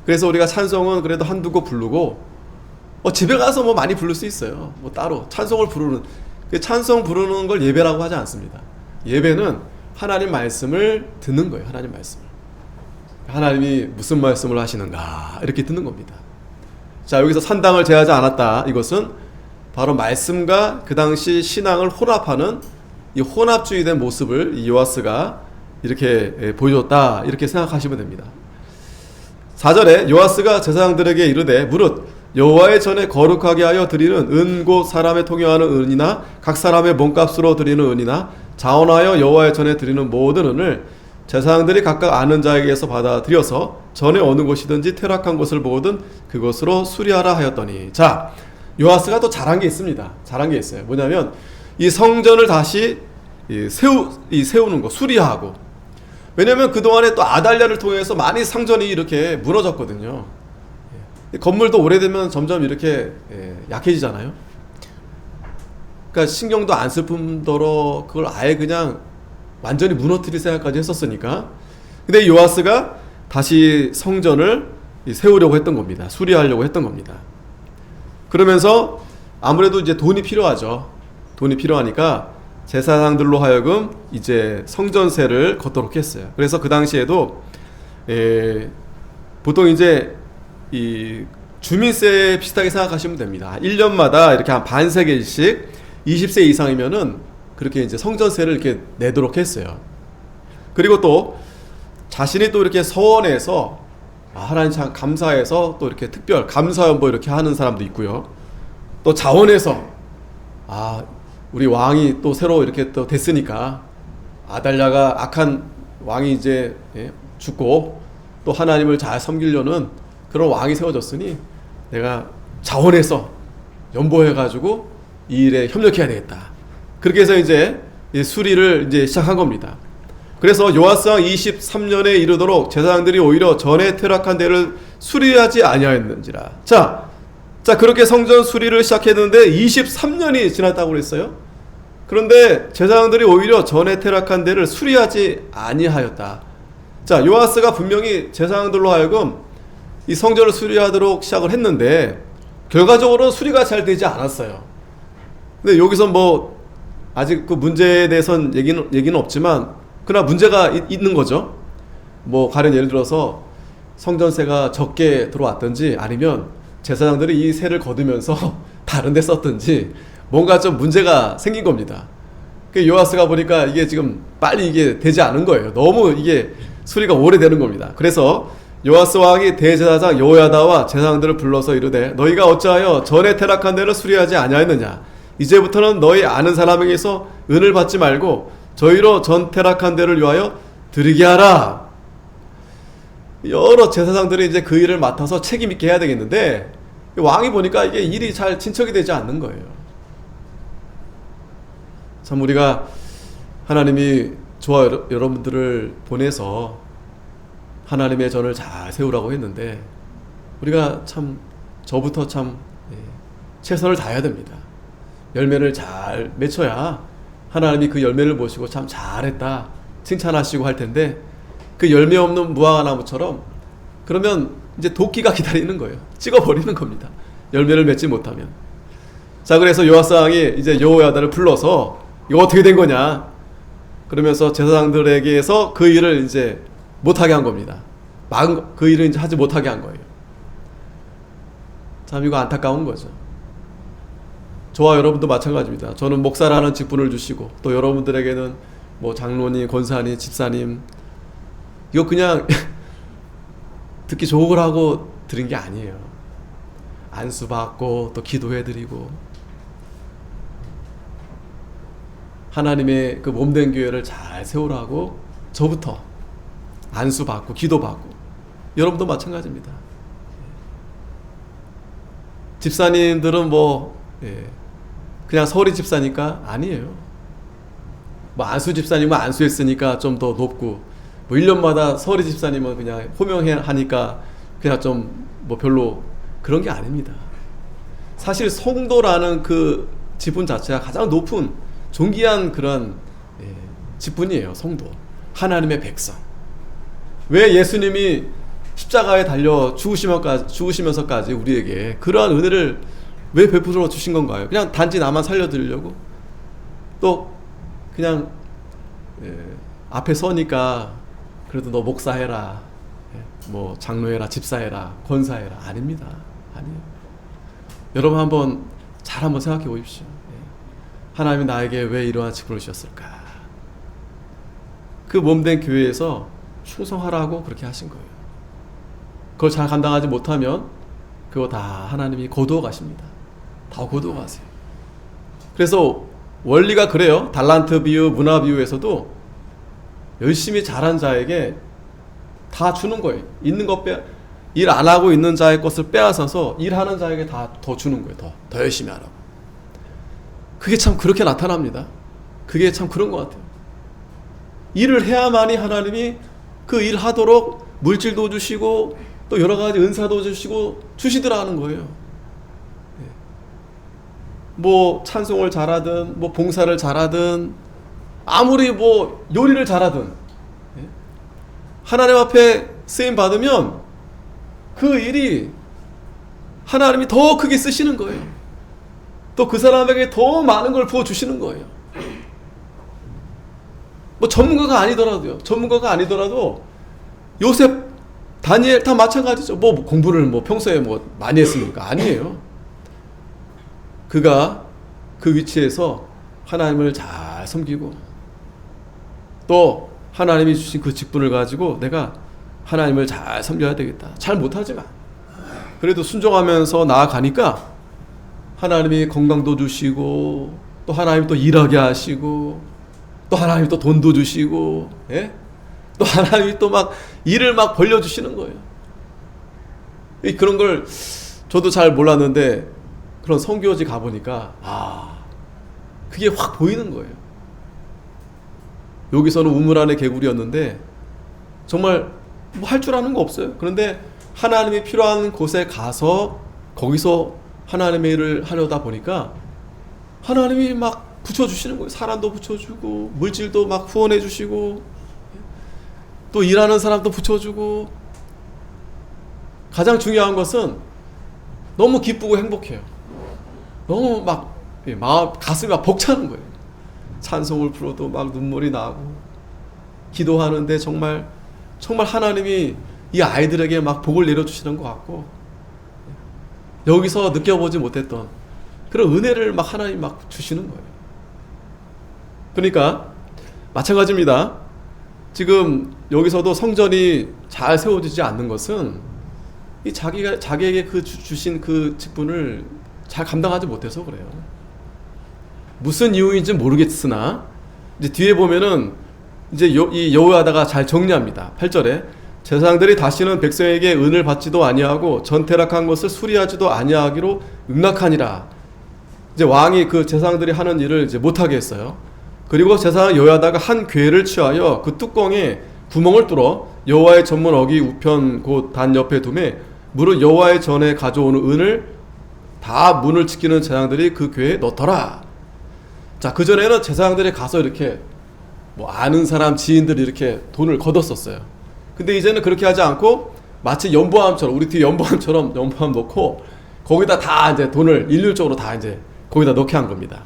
그래서 우리가 찬송은 그래도 한두 곡 부르고, 집에 가서 뭐 많이 부를 수 있어요. 뭐 따로 찬송을 부르는, 찬송 부르는 걸 예배라고 하지 않습니다. 예배는 하나님 말씀을 듣는 거예요. 하나님 말씀을. 하나님이 무슨 말씀을 하시는가 이렇게 듣는 겁니다. 자, 여기서 산당을 제하지 않았다. 이것은 바로 말씀과 그 당시 신앙을 혼합하는 이 혼합주의된 모습을 이 요아스가 이렇게 보여줬다. 이렇게 생각하시면 됩니다. 4절에 요아스가 제사장들에게 이르되 무릇 여호와의 전에 거룩하게 하여 드리는 은 곧 사람의 통용하는 은이나 각 사람의 몸값으로 드리는 은이나 자원하여 여호와의 전에 드리는 모든 은을 제사장들이 각각 아는 자에게서 받아들여서 전에 어느 곳이든지 퇴락한 곳을 보거든 그것으로 수리하라 하였더니. 자, 요아스가 또 잘한 게 있습니다. 잘한 게 있어요. 뭐냐면 이 성전을 다시 세우는 거, 수리하고. 왜냐면 그동안에 또 아달랴를 통해서 많이 성전이 이렇게 무너졌거든요. 건물도 오래되면 점점 이렇게 약해지잖아요. 그러니까 신경도 안 쓸 뿐더러 그걸 아예 그냥 완전히 무너뜨릴 생각까지 했었으니까. 근데 요아스가 다시 성전을 세우려고 했던 겁니다. 수리하려고 했던 겁니다. 그러면서 아무래도 이제 돈이 필요하죠. 돈이 필요하니까 제사장들로 하여금 이제 성전세를 걷도록 했어요. 그래서 그 당시에도 보통 이제 이 주민세 비슷하게 생각하시면 됩니다. 1년마다 이렇게 한 반세겔씩 20세 이상이면은 그렇게 이제 성전세를 이렇게 내도록 했어요. 그리고 또 자신이 또 이렇게 서원해서 하나님 참 감사해서 또 이렇게 특별 감사연보 이렇게 하는 사람도 있고요. 또 자원해서 우리 왕이 또 새로 이렇게 또 됐으니까 아달랴가 악한 왕이 이제 죽고 또 하나님을 잘 섬기려는 그런 왕이 세워졌으니 내가 자원해서 연보해가지고 이 일에 협력해야 되겠다. 그렇게 해서 이제 수리를 이제 시작한 겁니다. 그래서 요아스왕 23년에 이르도록 제사장들이 오히려 전에 퇴락한 데를 수리하지 아니하였는지라. 자, 그렇게 성전 수리를 시작했는데 23년이 지났다고 그랬어요. 그런데 제사장들이 오히려 전에 퇴락한 데를 수리하지 아니하였다. 자, 요아스가 분명히 제사장들로 하여금 이 성전을 수리하도록 시작을 했는데 결과적으로는 수리가 잘 되지 않았어요. 근데 여기서 뭐 아직 그 문제에 대해서는 얘기는 없지만 그러나 문제가 있는 거죠. 뭐 가령 예를 들어서 성전세가 적게 들어왔든지 아니면 제사장들이 이 세를 거두면서 다른 데 썼든지 뭔가 좀 문제가 생긴 겁니다. 그 요아스가 보니까 이게 지금 빨리 이게 되지 않은 거예요. 너무 이게 수리가 오래되는 겁니다. 그래서 요아스 왕이 대제사장 여호야다와 제사장들을 불러서 이르되 너희가 어찌하여 전에 퇴락한 데를 수리하지 아니하였느냐. 이제부터는 너희 아는 사람에게서 은을 받지 말고 저희로 전 퇴락한 데를 위하여 드리게 하라. 여러 제사장들이 이제 그 일을 맡아서 책임 있게 해야 되겠는데 왕이 보니까 이게 일이 잘 진척이 되지 않는 거예요. 참 우리가 하나님이 저와 여러분들을 보내서 하나님의 전을 잘 세우라고 했는데 우리가 참 저부터 참 최선을 다해야 됩니다. 열매를 잘 맺혀야 하나님이 그 열매를 보시고 참 잘했다 칭찬하시고 할 텐데 그 열매 없는 무화과나무처럼 그러면 이제 도끼가 기다리는 거예요. 찍어버리는 겁니다. 열매를 맺지 못하면. 자, 그래서 요아스 왕이 이제 여호야다를 불러서 이거 어떻게 된 거냐 그러면서 제사장들에게서 그 일을 이제 못하게 한 겁니다. 그 일을 이제 하지 못하게 한 거예요. 참 이거 안타까운 거죠. 저와 여러분도 마찬가지입니다. 저는 목사라는 직분을 주시고 또 여러분들에게는 뭐 장로님, 권사님, 집사님 이거 그냥 듣기 좋으라고 드린 게 아니에요. 안수받고 또 기도해드리고 하나님의 그 몸된 교회를 잘 세우라고 저부터 안수받고 기도받고 여러분도 마찬가지입니다. 집사님들은 뭐 그냥 서울이 집사니까 아니에요. 뭐 안수 집사님은 안수했으니까 좀 더 높고, 뭐 1년마다 서리 집사님은 그냥 호명하니까 그냥 좀 뭐 별로 그런 게 아닙니다. 사실 성도라는 그 지분 자체가 가장 높은 존귀한 그런 지분이에요. 성도, 하나님의 백성. 왜 예수님이 십자가에 달려 죽으시면서까지 우리에게 그러한 은혜를 왜 베풀어 주신 건가요? 그냥 단지 나만 살려드리려고? 또 그냥 앞에 서니까 그래도 너 목사해라, 뭐 장로해라, 집사해라, 권사해라. 아닙니다. 아니에요. 여러분 한번 잘 한번 생각해 보십시오. 하나님이 나에게 왜 이러한 직분을 주셨을까? 그 몸된 교회에서 충성하라고 그렇게 하신 거예요. 그걸 잘 감당하지 못하면 그거 다 하나님이 거두어 가십니다. 다 거두어 가세요. 그래서 원리가 그래요. 달란트 비유, 문화 비유에서도 열심히 잘한 자에게 다 주는 거예요. 있는 것 일 안 하고 있는 자의 것을 빼앗아서 일하는 자에게 다 더 주는 거예요. 더 열심히 하라고. 그게 참 그렇게 나타납니다. 그게 참 그런 것 같아요. 일을 해야만이 하나님이 그 일 하도록 물질도 주시고 또 여러 가지 은사도 주시고 주시더라 하는 거예요. 뭐 찬송을 잘하든 뭐 봉사를 잘하든 아무리 뭐 요리를 잘하든 하나님 앞에 쓰임 받으면 그 일이 하나님이 더 크게 쓰시는 거예요. 또 그 사람에게 더 많은 걸 부어주시는 거예요. 뭐 전문가가 아니더라도 요셉, 다니엘 다 마찬가지죠. 뭐 공부를 뭐 평소에 뭐 많이 했습니까? 아니에요. 그가 그 위치에서 하나님을 잘 섬기고 또 하나님이 주신 그 직분을 가지고 내가 하나님을 잘 섬겨야 되겠다. 잘 못하지만 그래도 순종하면서 나아가니까 하나님이 건강도 주시고 또 하나님 또 일하게 하시고 또 하나님 또 돈도 주시고 또 하나님이 또 막 일을 막 벌려주시는 거예요. 그런 걸 저도 잘 몰랐는데 그런 선교지 가보니까 그게 확 보이는 거예요. 여기서는 우물 안에 개구리였는데 정말 뭐 할 줄 아는 거 없어요. 그런데 하나님이 필요한 곳에 가서 거기서 하나님의 일을 하려다 보니까 하나님이 막 붙여주시는 거예요. 사람도 붙여주고 물질도 막 후원해 주시고 또 일하는 사람도 붙여주고 가장 중요한 것은 너무 기쁘고 행복해요. 너무 막 마음 가슴이 막 벅차는 거예요. 찬송을 불러도 막 눈물이 나고 기도하는데 정말 하나님이 이 아이들에게 막 복을 내려주시는 것 같고 여기서 느껴보지 못했던 그런 은혜를 막 하나님 막 주시는 거예요. 그러니까 마찬가지입니다. 지금 여기서도 성전이 잘 세워지지 않는 것은 이 자기에게 그 주신 그 직분을 잘 감당하지 못해서 그래요. 무슨 이유인지 모르겠으나 이제 뒤에 보면은 이제 이 여호야다가 잘 정리합니다. 8절에 제사장들이 다시는 백성에게 은을 받지도 아니하고 전태락한 것을 수리하지도 아니하기로 응낙하니라. 이제 왕이 그 제사장들이 하는 일을 이제 못하게 했어요. 그리고 제사장 여호야다가 한 궤를 취하여 그 뚜껑에 구멍을 뚫어 여호와의 전문 어기 우편 곧 단 옆에 두매 무릇 여호와의 전에 가져오는 은을 다 문을 지키는 제사장들이 그 궤에 넣더라. 자, 그 전에는 제사장들이 가서 이렇게 뭐 아는 사람 지인들이 이렇게 돈을 걷었었어요. 근데 이제는 그렇게 하지 않고 마치 연보함처럼 우리 뒤에 연보함처럼 연보함 놓고 거기다 다 이제 돈을 일률적으로 다 이제 거기다 넣게 한 겁니다.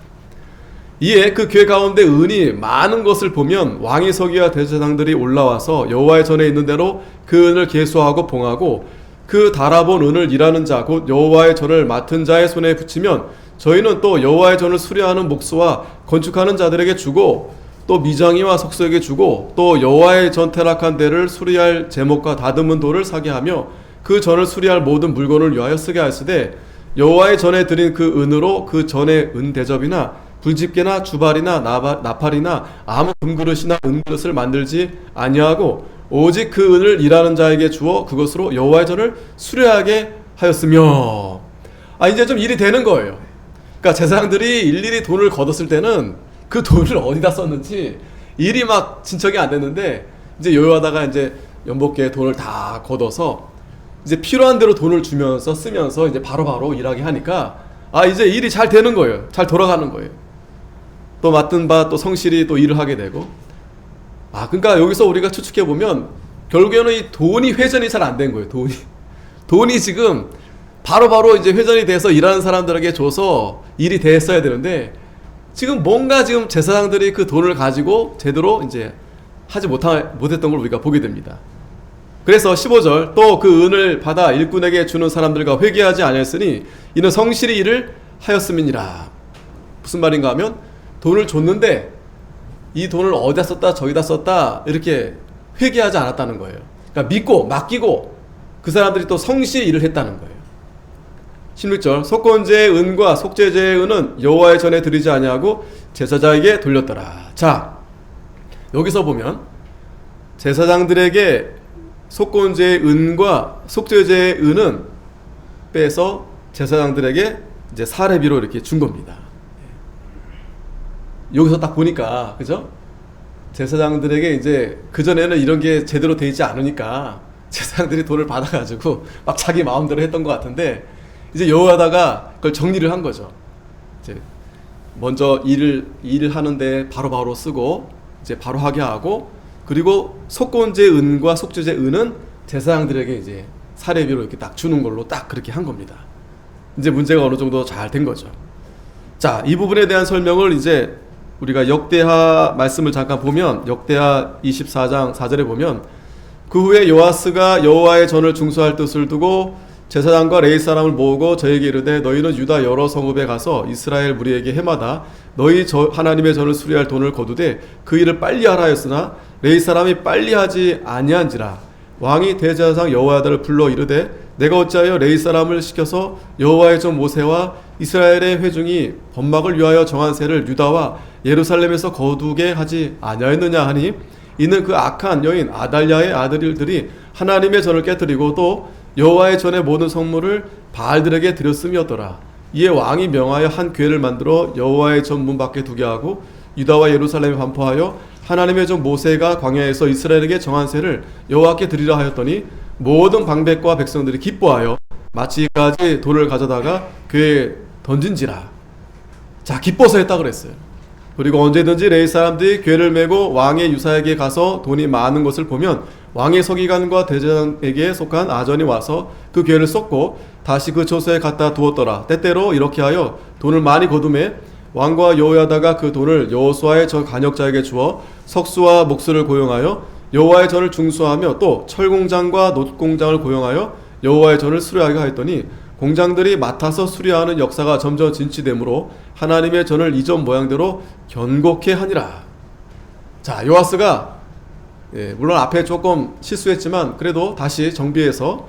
이에 그 궤 가운데 은이 많은 것을 보면 왕의 서기와 대제사장들이 올라와서 여호와의 전에 있는 대로 그 은을 계수하고 봉하고 그 달아본 은을 일하는 자 곧 여호와의 전을 맡은 자의 손에 붙이면 저희는 또 여호와의 전을 수리하는 목수와 건축하는 자들에게 주고 또 미장이와 석수에게 주고 또 여호와의 전 태락한 데를 수리할 제목과 다듬은 돌을 사게 하며 그 전을 수리할 모든 물건을 위하여 쓰게 하시되 여호와의 전에 드린 그 은으로 그 전의 은 대접이나 불집게나 주발이나 나팔이나 아무 금그릇이나 은그릇을 만들지 아니하고 오직 그 은을 일하는 자에게 주어 그것으로 여호와의 전을 수리하게 하였으며 이제 좀 일이 되는 거예요. 그러니까 제사장들이 일일이 돈을 걷었을 때는 그 돈을 어디다 썼는지 일이 막 진척이 안 됐는데, 이제 여호야다가 이제 연복계에 돈을 다 걷어서 이제 필요한 대로 돈을 주면서 쓰면서 이제 바로바로 일하게 하니까, 이제 일이 잘 되는 거예요. 잘 돌아가는 거예요. 또 맡은 바 또 성실히 또 일을 하게 되고. 그러니까 여기서 우리가 추측해 보면 결국에는 이 돈이 회전이 잘 안 된 거예요. 돈이 지금 바로바로 이제 회전이 돼서 일하는 사람들에게 줘서 일이 됐어야 되는데, 지금 뭔가 지금 제사장들이 그 돈을 가지고 제대로 이제 하지 못했던 걸 우리가 보게 됩니다. 그래서 15절, 또 그 은을 받아 일꾼에게 주는 사람들과 회개하지 아니했으니 이는 성실히 일을 하였음이니라. 무슨 말인가 하면, 돈을 줬는데 이 돈을 어디다 썼다 저기다 썼다 이렇게 회개하지 않았다는 거예요. 그러니까 믿고 맡기고 그 사람들이 또 성실히 일을 했다는 거예요. 16절, 속건제의 은과 속죄제의 은은 여호와의 전에 드리지 아니하고 제사장에게 돌렸더라. 자, 여기서 보면 제사장들에게 속건제의 은과 속죄제의 은은 빼서 제사장들에게 이제 사례비로 이렇게 준 겁니다. 여기서 딱 보니까, 그죠? 제사장들에게 이제 그전에는 이런 게 제대로 돼 있지 않으니까 제사장들이 돈을 받아가지고 막 자기 마음대로 했던 것 같은데, 이제 여호야다가 그걸 정리를 한 거죠. 이제 먼저 일을 하는데 바로바로 쓰고 이제 바로 하게 하고, 그리고 속건제 은과 속죄제 은은 제사장들에게 이제 사례비로 이렇게 딱 주는 걸로 딱 그렇게 한 겁니다. 이제 문제가 어느 정도 잘 된 거죠. 자, 이 부분에 대한 설명을 이제 우리가 역대하 말씀을 잠깐 보면, 역대하 24장 4절에 보면, 그 후에 요아스가 여호와의 전을 중수할 뜻을 두고 제사장과 레위 사람을 모으고 저에게 이르되, 너희는 유다 여러 성읍에 가서 이스라엘 무리에게 해마다 너희 하나님의 전을 수리할 돈을 거두되 그 일을 빨리 하라 하였으나 레위 사람이 빨리 하지 아니한지라. 왕이 대제사장 여호야다를 불러 이르되, 내가 어찌하여 레위 사람을 시켜서 여호와의 전 모세와 이스라엘의 회중이 번막을 위하여 정한 세를 유다와 예루살렘에서 거두게 하지 아니하였느냐 하니, 이는 그 악한 여인 아달랴의 아들들이 하나님의 전을 깨뜨리고 또 여호와의 전의 모든 성물을 바알들에게 드렸음이었더라. 이에 왕이 명하여 한 궤를 만들어 여호와의 전 문 밖에 두게 하고 유다와 예루살렘에 반포하여 하나님의 전 모세가 광야에서 이스라엘에게 정한 세를 여호와께 드리라 하였더니, 모든 방백과 백성들이 기뻐하여 마치 가지 돌을 가져다가 궤에 던진지라. 자, 기뻐서 했다 그랬어요. 그리고 언제든지 레위 사람들이 궤를 메고 왕의 유사에게 가서 돈이 많은 것을 보면 왕의 서기관과 대제사장에게 속한 아전이 와서 그 궤를 쏟고 다시 그 처소에 갖다 두었더라. 때때로 이렇게 하여 돈을 많이 거두매 왕과 여호야다가 그 돈을 여호수아의 저 간역자에게 주어 석수와 목수를 고용하여 여호와의 전을 중수하며 또 철공장과 놋공장을 고용하여 여호와의 전을 수리하게 하였더니, 공장들이 맡아서 수리하는 역사가 점점 진치되므로 하나님의 전을 이전 모양대로 견고케 하니라. 자, 요아스가 물론 앞에 조금 실수했지만 그래도 다시 정비해서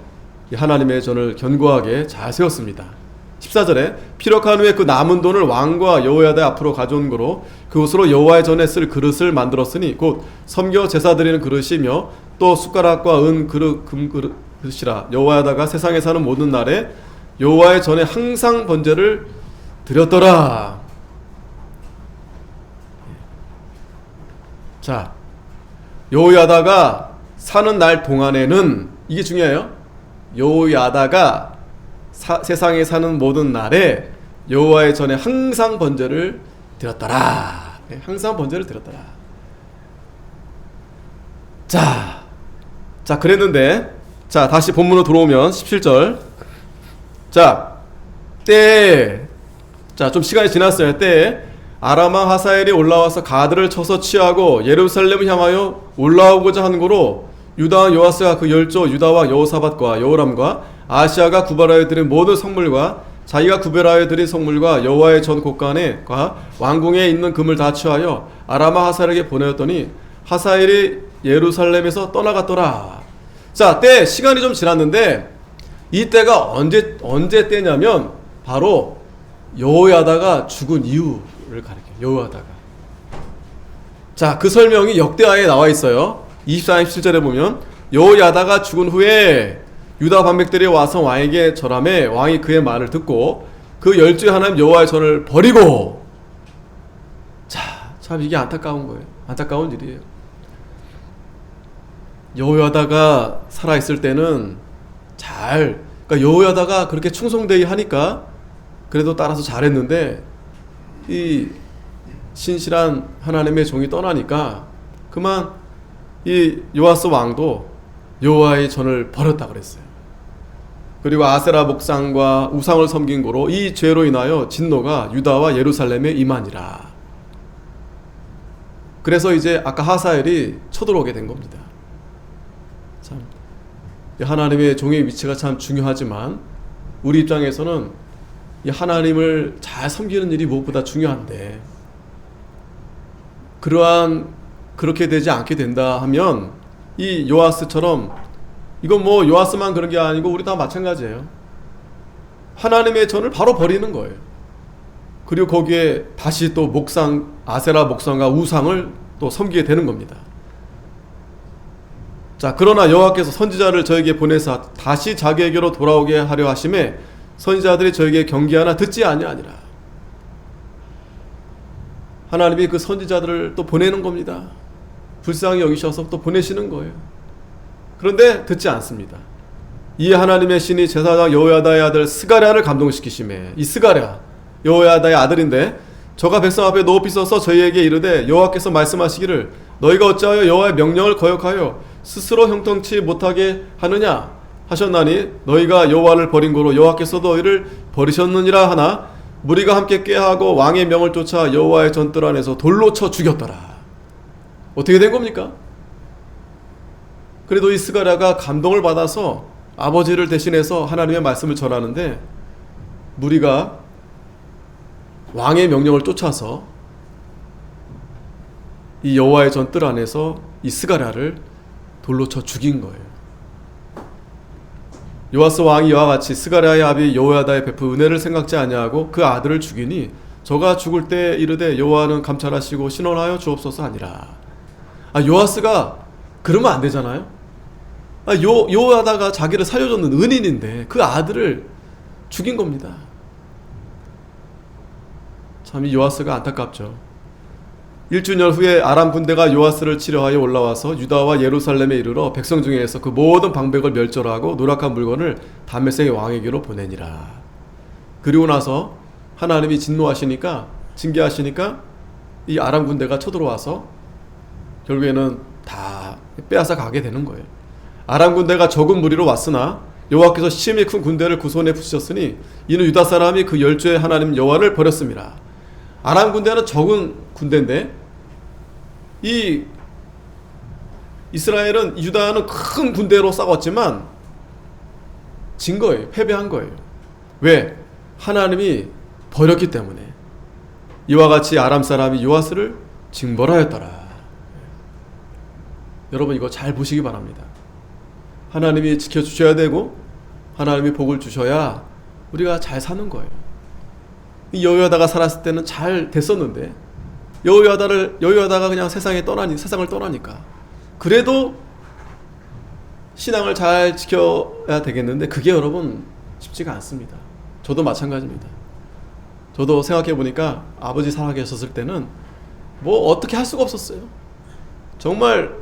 하나님의 전을 견고하게 잘 세웠습니다. 14절에 피력한 후에 그 남은 돈을 왕과 여호야다 앞으로 가져온 거로 그것으로 여호와의 전에 쓸 그릇을 만들었으니 곧 섬겨 제사 드리는 그릇이며 또 숟가락과 은 그릇 금 그릇이라. 여호야다가 세상에 사는 모든 날에 여호와의 전에 항상 번제를 드렸더라. 자, 여호야다가 사는 날 동안에는, 이게 중요해요. 여호야다가 세상에 사는 모든 날에 여호와의 전에 항상 번제를 드렸더라. 네, 항상 번제를 드렸더라. 자, 그랬는데, 자, 다시 본문으로 들어오면 17절. 자, 때에, 자, 좀 시간이 지났어요. 때에 아람왕 하사엘이 올라와서 가드를 쳐서 취하고 예루살렘을 향하여 올라오고자 하는 거로 유다왕 요아스가 그 열조 유다왕 여호사밧과 여호람과 아시아가 구별하여 드린 모든 성물과 자기가 구별하여 드린 성물과 여호와의 전 곳간에과 왕궁에 있는 금을 다 취하여 아람왕 하사엘에게 보내었더니 하사엘이 예루살렘에서 떠나갔더라. 자, 때 시간이 좀 지났는데 이 때가 언제 때냐면 바로 여호야다가 죽은 이유를 가리켜요. 여호야다가. 자, 그 설명이 역대하에 나와 있어요. 24장 17절에 보면 여호야다가 죽은 후에 유다 반백들이 와서 왕에게 절하매 왕이 그의 말을 듣고 그 열주의 하나님 여호와의 전을 버리고. 자, 참 이게 안타까운 거예요. 안타까운 일이에요. 여호야다가 살아있을 때는 그러니까 여호야다가 그렇게 충성되이 하니까 그래도 따라서 잘했는데, 이 신실한 하나님의 종이 떠나니까 그만 이 요아스 왕도 여호와의 전을 버렸다 그랬어요. 그리고 아세라 목상과 우상을 섬긴 고로 이 죄로 인하여 진노가 유다와 예루살렘에 임하니라. 그래서 이제 아까 하사엘이 쳐들어오게 된 겁니다. 참 하나님의 종의 위치가 참 중요하지만 우리 입장에서는 이 하나님을 잘 섬기는 일이 무엇보다 중요한데, 그렇게 되지 않게 된다 하면 이 요아스처럼, 이건 뭐 요아스만 그런 게 아니고 우리 다 마찬가지예요. 하나님의 전을 바로 버리는 거예요. 그리고 거기에 다시 또 아세라 목상과 우상을 또 섬기게 되는 겁니다. 자, 그러나 여호와께서 선지자를 저에게 보내사 다시 자기에게로 돌아오게 하려 하심에 선지자들이 저에게 경계하나 듣지 아니하니라. 하나님이 그 선지자들을 또 보내는 겁니다. 불쌍히 여기셔서 또 보내시는 거예요. 그런데 듣지 않습니다. 이에 하나님의 신이 제사장 여호야다의 아들 스가랴를 감동시키심에, 이 스가랴 여호야다의 아들인데, 저가 백성 앞에 높이 서서 저희에게 이르되 여호와께서 말씀하시기를 너희가 어찌하여 여호와의 명령을 거역하여 스스로 형통치 못하게 하느냐 하셨나니, 너희가 여호와를 버린 고로 여호와께서도 너희를 버리셨느니라 하나, 무리가 함께 꾀하고 왕의 명을 쫓아 여호와의 전뜰 안에서 돌로 쳐 죽였더라. 어떻게 된 겁니까? 그래도 이 스가랴가 감동을 받아서 아버지를 대신해서 하나님의 말씀을 전하는데, 무리가 왕의 명령을 쫓아서 이 여호와의 전뜰 안에서 이 스가랴를 돌로 쳐 죽인 거예요. 요아스 왕이 이와 같이 스가랴의 아비 여호야다의 베푼 은혜를 생각지 아니하고 그 아들을 죽이니, 저가 죽을 때 이르되 여호와는 감찰하시고 신원하여 주옵소서 하니라. 요아스가 그러면 안 되잖아요. 여호야다가 자기를 살려줬는 은인인데 그 아들을 죽인 겁니다. 참 이 요아스가 안타깝죠. 1주년 후에 아람 군대가 요아스를 치려하여 올라와서 유다와 예루살렘에 이르러 백성 중에서 그 모든 방백을 멸절하고 노력한 물건을 다메섹의 왕에게로 보내니라. 그리고 나서 하나님이 징계하시니까 이 아람 군대가 쳐들어와서 결국에는 다 빼앗아 가게 되는 거예요. 아람 군대가 적은 무리로 왔으나 여호와께서 심히 큰 군대를 그 손에 붙이셨으니 이는 유다 사람이 그 열조의 하나님 여호와를 버렸습니다. 아람 군대는 적은 군대인데, 이 이스라엘은, 유다는 큰 군대로 싸웠지만 진 거예요. 패배한 거예요. 왜? 하나님이 버렸기 때문에. 이와 같이 아람 사람이 요아스를 징벌하였더라. 여러분 이거 잘 보시기 바랍니다. 하나님이 지켜주셔야 되고 하나님이 복을 주셔야 우리가 잘 사는 거예요. 이 여호야다가 살았을 때는 잘 됐었는데, 여호야다가 그냥 세상을 떠나니까 그래도 신앙을 잘 지켜야 되겠는데, 그게 여러분 쉽지가 않습니다. 저도 마찬가지입니다. 저도 생각해 보니까 아버지 살아계셨을 때는 뭐 어떻게 할 수가 없었어요. 정말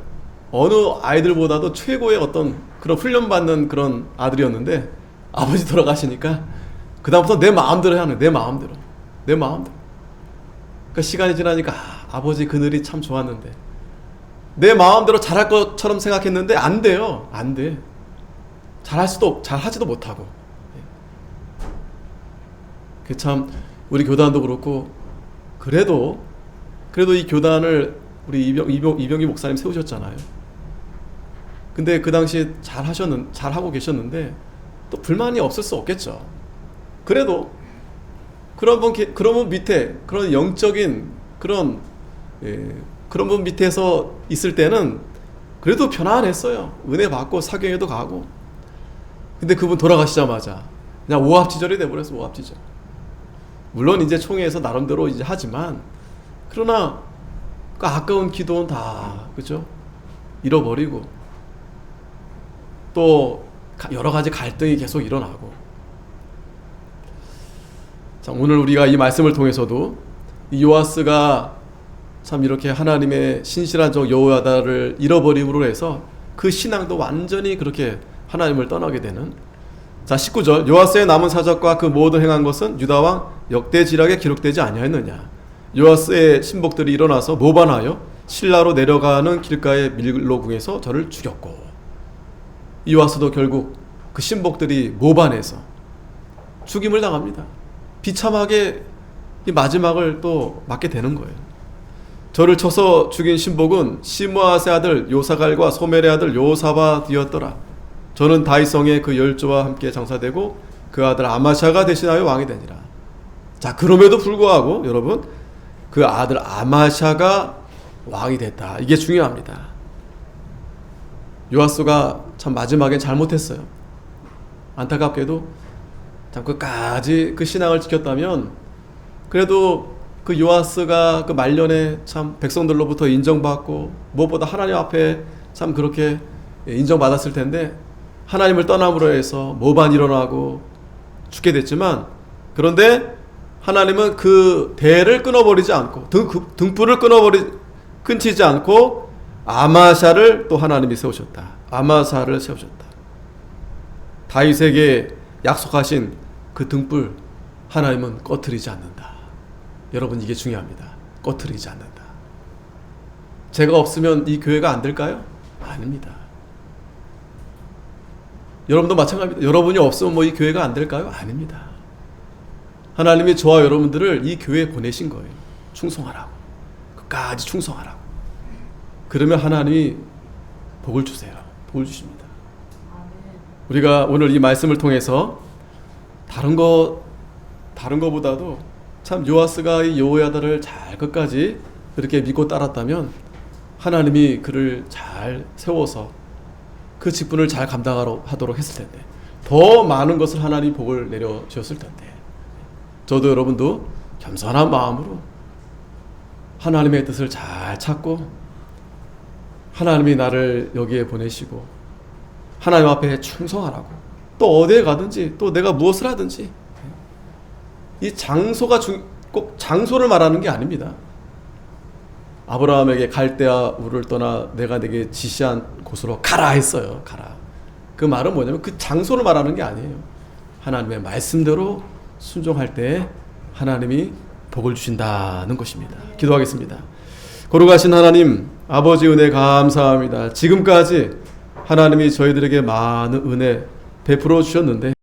어느 아이들보다도 최고의 어떤 그런 훈련받는 그런 아들이었는데, 아버지 돌아가시니까 그다음부터 내 마음대로 해야 하는, 내 마음대로. 그러니까 시간이 지나니까 아버지 그늘이 참 좋았는데, 내 마음대로 잘할 것처럼 생각했는데 안 돼요. 안 돼. 잘하지도 못하고. 그 참 우리 교단도 그렇고, 그래도 이 교단을 우리 이병기 목사님 세우셨잖아요. 근데 그 당시 잘하고 계셨는데 또 불만이 없을 수 없겠죠. 그래도 그런 분 밑에, 그런 영적인 그런 분 밑에서 있을 때는 그래도 편안했어요. 은혜 받고 사경에도 가고. 근데 그분 돌아가시자마자 그냥 오합지졸이 돼버렸어. 오합지졸. 물론 이제 총회에서 나름대로 이제 하지만, 그러나 그 아까운 기도는 다, 그죠? 잃어버리고, 또 여러 가지 갈등이 계속 일어나고. 자, 오늘 우리가 이 말씀을 통해서도 이 요아스가 참 이렇게 하나님의 신실한 종 여호야다를 잃어버림으로 해서 그 신앙도 완전히 그렇게 하나님을 떠나게 되는. 자, 19절. 요아스의 남은 사적과 그 모든 행한 것은 유다왕 역대지략에 기록되지 아니하였느냐. 요아스의 신복들이 일어나서 모반하여 실라로 내려가는 길가의 밀로궁에서 저를 죽였고, 요아스도 결국 그 신복들이 모반해서 죽임을 당합니다. 비참하게 이 마지막을 또 맞게 되는 거예요. 저를 쳐서 죽인 신복은 시므아스의 아들 요사갈과 소멜의 아들 요사바디었더라. 저는 다윗성에 그 열조와 함께 장사되고 그 아들 아마샤가 대신하여 왕이 되니라. 자, 그럼에도 불구하고 여러분, 그 아들 아마샤가 왕이 됐다. 이게 중요합니다. 요아스가 참 마지막엔 잘못했어요. 안타깝게도 참 끝까지 그 신앙을 지켰다면 그래도 그 요아스가 그 말년에 참 백성들로부터 인정받고 무엇보다 하나님 앞에 참 그렇게 인정받았을 텐데, 하나님을 떠남으로 해서 모반이 일어나고 죽게 됐지만, 그런데 하나님은 그 대를 끊어버리지 않고 등불을 끊치지 않고 아마샤를 또 하나님이 세우셨다. 아마사를 세우셨다. 다윗에게 약속하신 그 등불 하나님은 꺼트리지 않는다. 여러분, 이게 중요합니다. 꺼트리지 않는다. 제가 없으면 이 교회가 안 될까요? 아닙니다. 여러분도 마찬가지입니다. 여러분이 없으면 뭐 이 교회가 안 될까요? 아닙니다. 하나님이 저와 여러분들을 이 교회에 보내신 거예요. 충성하라고. 끝까지 충성하라고. 그러면 하나님이 복을 주세요. 복을 주십니다. 우리가 오늘 이 말씀을 통해서 다른 거보다도 참 요아스가 이 여호야다를 잘 끝까지 그렇게 믿고 따랐다면 하나님이 그를 잘 세워서 그 직분을 잘 감당하도록 했을 텐데, 더 많은 것을 하나님 복을 내려 주셨을 텐데, 저도 여러분도 겸손한 마음으로 하나님의 뜻을 잘 찾고 하나님이 나를 여기에 보내시고 하나님 앞에 충성하라고, 또 어디에 가든지 또 내가 무엇을 하든지, 이 장소가 꼭 장소를 말하는 게 아닙니다. 아브라함에게 갈대아 우를 떠나 내가 내게 지시한 곳으로 가라 했어요. 가라. 그 말은 뭐냐면 그 장소를 말하는 게 아니에요. 하나님의 말씀대로 순종할 때 하나님이 복을 주신다는 것입니다. 기도하겠습니다. 거룩하신 하나님, 아버지 은혜 감사합니다. 지금까지 하나님이 저희들에게 많은 은혜 베풀어 주셨는데